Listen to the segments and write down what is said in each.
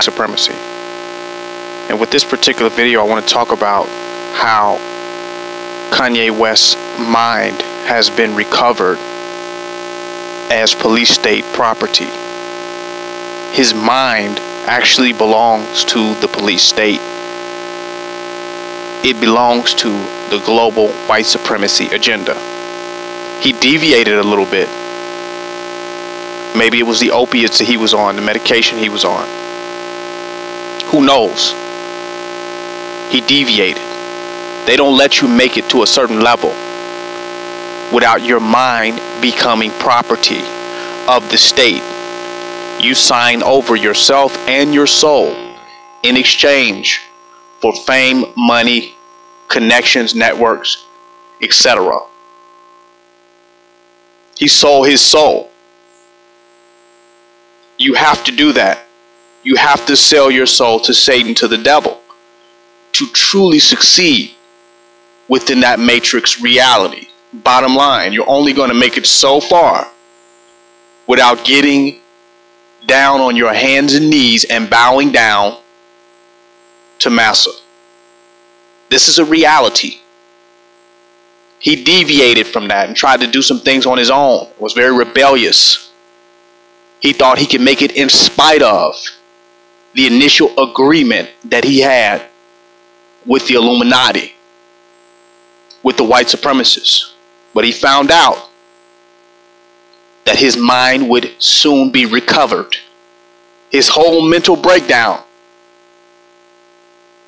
Supremacy. And with this particular video, I want to talk about how Kanye West's mind has been recovered as police state property. His mind actually belongs to the police state. It belongs to the global white supremacy agenda. He deviated a little bit. Maybe it was the opiates that he was on, the medication he was on. Who knows? He deviated. They don't let you make it to a certain level without your mind becoming property of the state. You sign over yourself and your soul in exchange for fame, money, connections, networks, etc. He sold his soul. You have to do that. You have to sell your soul to Satan, to the devil, to truly succeed within that matrix reality. Bottom line, you're only going to make it so far without getting down on your hands and knees and bowing down to Massa. This is a reality. He deviated from that and tried to do some things on his own. Was very rebellious. He thought he could make it in spite of the initial agreement that he had with the Illuminati, with the white supremacists. But he found out that his mind would soon be recovered. His whole mental breakdown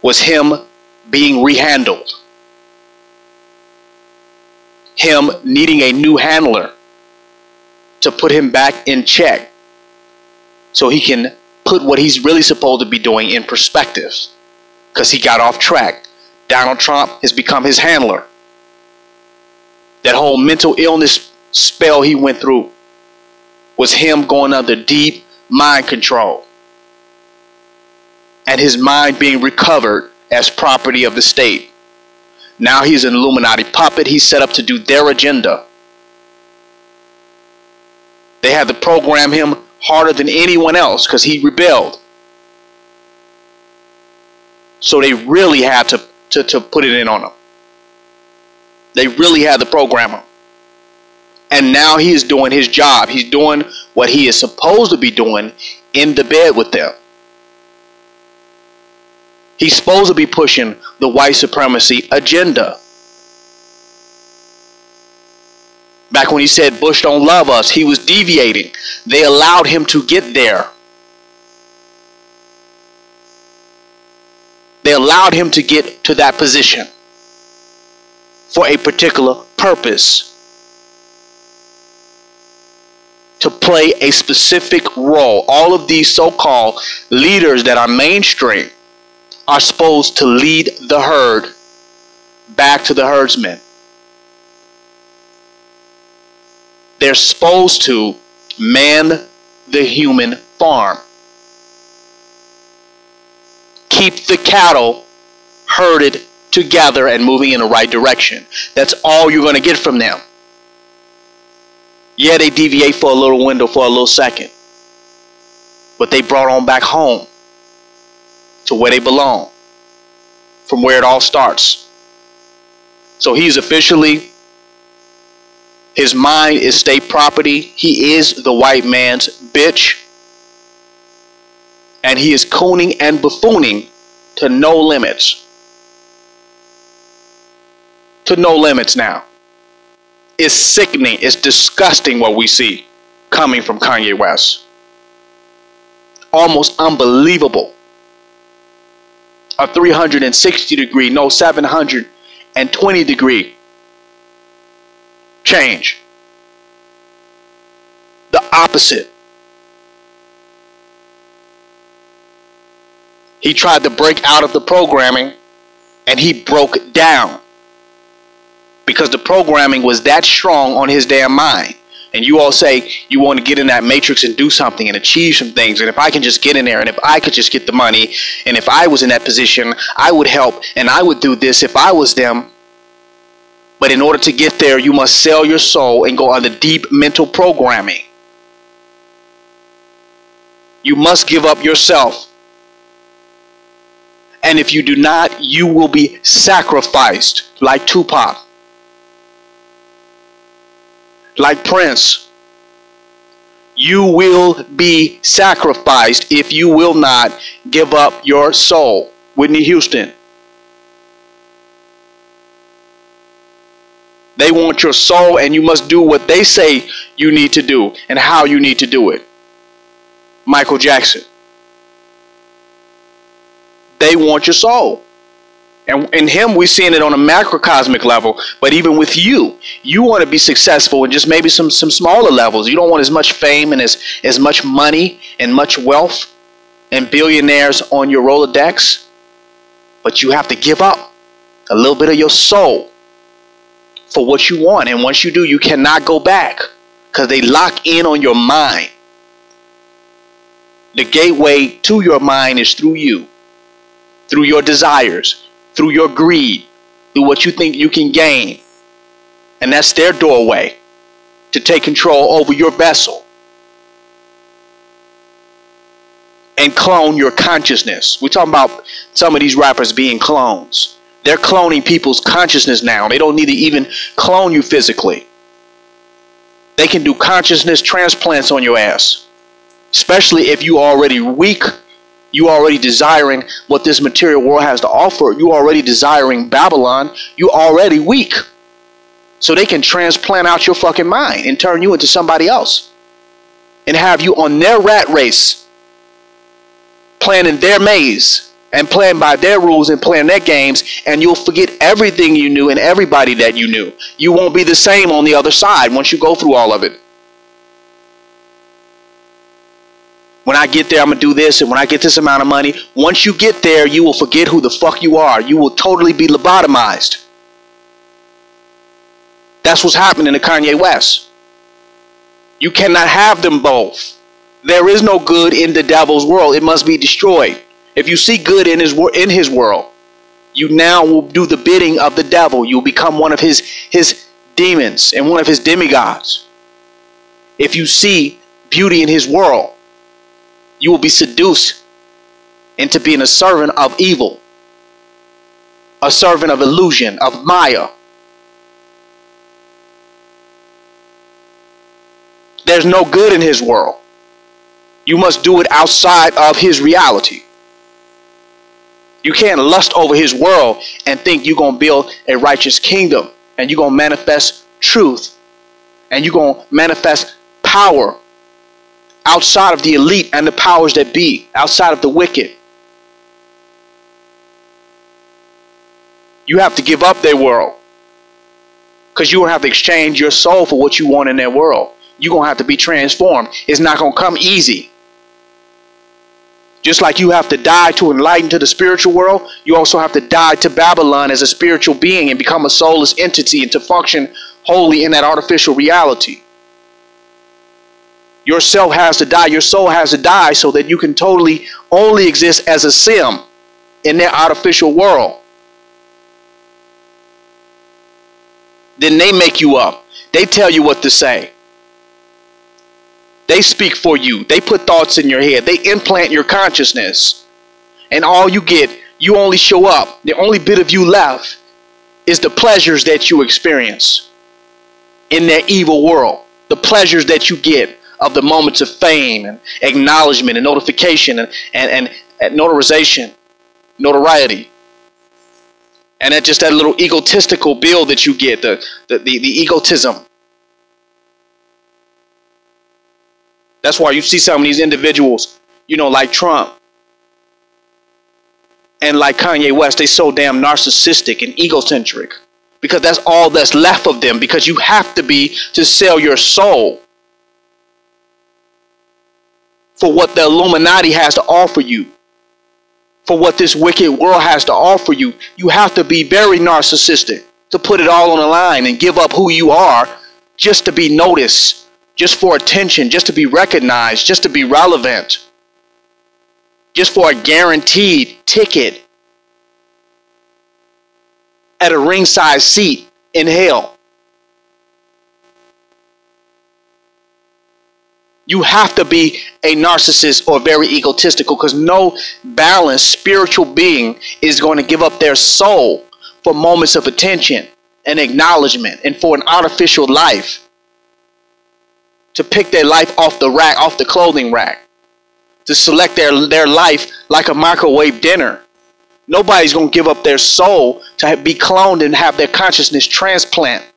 was him being rehandled. Him needing a new handler to put him back in check so he can put what he's really supposed to be doing in perspective, because he got off track. Donald Trump has become his handler. That whole mental illness spell he went through was him going under deep mind control and his mind being recovered as property of the state. Now he's an Illuminati puppet. He's set up to do their agenda. They had to program him harder than anyone else because he rebelled. So they really had to put it in on him. They really had to program him. And now he is doing his job. He's doing what he is supposed to be doing in the bed with them. He's supposed to be pushing the white supremacy agenda. Back when he said Bush don't love us, he was deviating. They allowed him to get there. They allowed him to get to that position for a particular purpose. To play a specific role. All of these so-called leaders that are mainstream are supposed to lead the herd back to the herdsmen. They're supposed to man the human farm. Keep the cattle herded together and moving in the right direction. That's all you're going to get from them. Yeah, they deviate for a little window, for a little second. But they brought on back home to where they belong, from where it all starts. So he's officially, his mind is state property. He is the white man's bitch. And he is cooning and buffooning to no limits. To no limits now. It's sickening. It's disgusting what we see coming from Kanye West. Almost unbelievable. A 360 degree, no 720 degree change. The opposite. He tried to break out of the programming and he broke down because the programming was that strong on his damn mind. And you all say you want to get in that matrix and do something and achieve some things. And if I can just get in there, and if I could just get the money, and if I was in that position, I would help and I would do this if I was them. But in order to get there, you must sell your soul and go under deep mental programming. You must give up yourself And if you do not, you will be sacrificed, like Tupac, like Prince. You will be sacrificed if you will not give up your soul. Whitney Houston. They want your soul, and you must do what they say you need to do and how you need to do it. Michael Jackson. They want your soul. And in him, we're seeing it on a macrocosmic level. But even with you, you want to be successful in just maybe some smaller levels. You don't want as much fame and as much money and much wealth and billionaires on your Rolodex. But you have to give up a little bit of your soul for what you want. And once you do, you cannot go back, because they lock in on your mind. The gateway to your mind is through you, through your desires, through your greed, through what you think you can gain. And that's their doorway to take control over your vessel and clone your consciousness. We're talking about some of these rappers being clones. They're cloning people's consciousness now. They don't need to even clone you physically. They can do consciousness transplants on your ass, especially if you are already weak. You already desiring what this material world has to offer. You already desiring Babylon. You already weak. So they can transplant out your fucking mind and turn you into somebody else and have you on their rat race, playing in their maze and playing by their rules and playing their games, and you'll forget everything you knew and everybody that you knew. You won't be the same on the other side once you go through all of it. When I get there, I'm going to do this, and when I get this amount of money, once you get there, you will forget who the fuck you are. You will totally be lobotomized. That's what's happening to Kanye West. You cannot have them both. There is no good in the devil's world. It must be destroyed. If you see good in his world, you now will do the bidding of the devil. You'll become one of his demons and one of his demigods. If you see beauty in his world, you will be seduced into being a servant of evil, a servant of illusion, of Maya. There's no good in his world. You must do it outside of his reality. You can't lust over his world and think you're going to build a righteous kingdom and you're going to manifest truth and you're going to manifest power outside of the elite and the powers that be, outside of the wicked. You have to give up their world, because you will have to exchange your soul for what you want in their world. You're going to have to be transformed. It's not going to come easy. Just like you have to die to enlighten to the spiritual world, you also have to die to Babylon as a spiritual being and become a soulless entity and to function wholly in that artificial reality. Your self has to die. Your soul has to die so that you can totally only exist as a sim in their artificial world. Then they make you up. They tell you what to say. They speak for you. They put thoughts in your head. They implant your consciousness. And all you get, you only show up. The only bit of you left is the pleasures that you experience in their evil world. The pleasures that you get of the moments of fame and acknowledgement and notification and notarization, notoriety. And that just that little egotistical bill that you get, the egotism. That's why you see some of these individuals, like Trump and like Kanye West, they so damn narcissistic and egocentric because that's all that's left of them, because you have to be to sell your soul for what the Illuminati has to offer you, for what this wicked world has to offer you. You have to be very narcissistic to put it all on the line and give up who you are just to be noticed, just for attention, just to be recognized, just to be relevant, just for a guaranteed ticket at a ringside seat in hell. You have to be a narcissist or very egotistical, because no balanced spiritual being is going to give up their soul for moments of attention and acknowledgement and for an artificial life. To pick their life off the rack, off the clothing rack. To select their life like a microwave dinner. Nobody's going to give up their soul to be cloned and have their consciousness transplanted.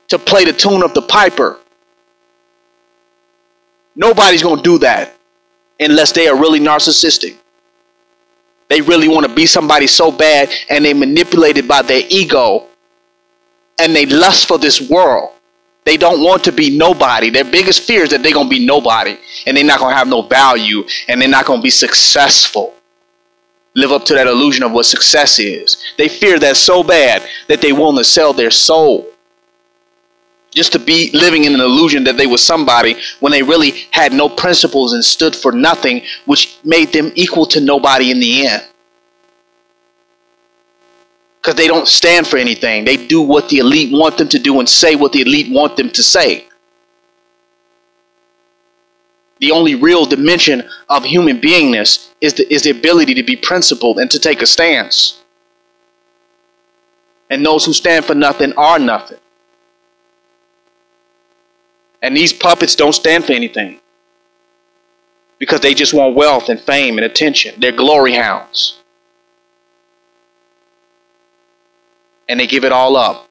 To play the tune of the piper. Nobody's going to do that unless they are really narcissistic. They really want to be somebody so bad, and they manipulated by their ego, and they lust for this world. They don't want to be nobody. Their biggest fear is that they're going to be nobody, and they're not going to have no value, and they're not going to be successful. Live up to that illusion of what success is. They fear that so bad that they want to sell their soul just to be living in an illusion that they were somebody when they really had no principles and stood for nothing, which made them equal to nobody in the end. Because they don't stand for anything. They do what the elite want them to do and say what the elite want them to say. The only real dimension of human beingness is the ability to be principled and to take a stance. And those who stand for nothing are nothing. And these puppets don't stand for anything, because they just want wealth and fame and attention. They're glory hounds. And they give it all up.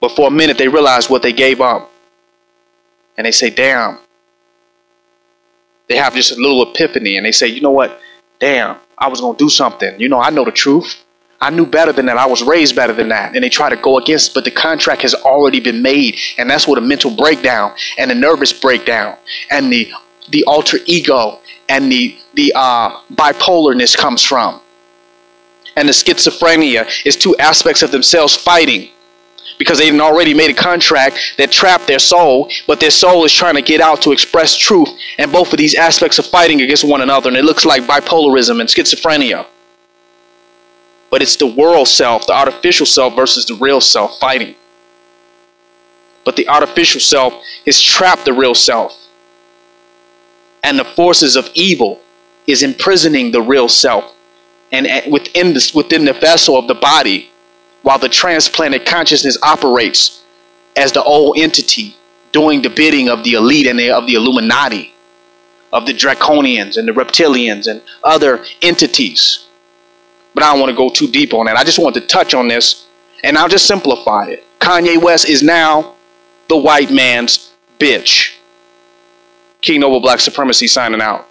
But for a minute they realize what they gave up. And they say, damn. They have just a little epiphany, and they say, you know what? Damn, I was going to do something. You know, I know the truth. I knew better than that. I was raised better than that. And they try to go against, but the contract has already been made. And that's where the mental breakdown and the nervous breakdown and the alter ego and the bipolarness comes from. And the schizophrenia is two aspects of themselves fighting, because they had already made a contract that trapped their soul, but their soul is trying to get out to express truth. And both of these aspects are fighting against one another. And it looks like bipolarism and schizophrenia. But it's the world self, the artificial self, versus the real self fighting. But the artificial self has trapped the real self. And the forces of evil is imprisoning the real self. And within the vessel of the body, while the transplanted consciousness operates as the old entity, doing the bidding of the elite and of the Illuminati, of the Draconians and the Reptilians and other entities. But I don't want to go too deep on that. I just want to touch on this, and I'll just simplify it. Kanye West is now the white man's bitch. King Noble Black Supremacy signing out.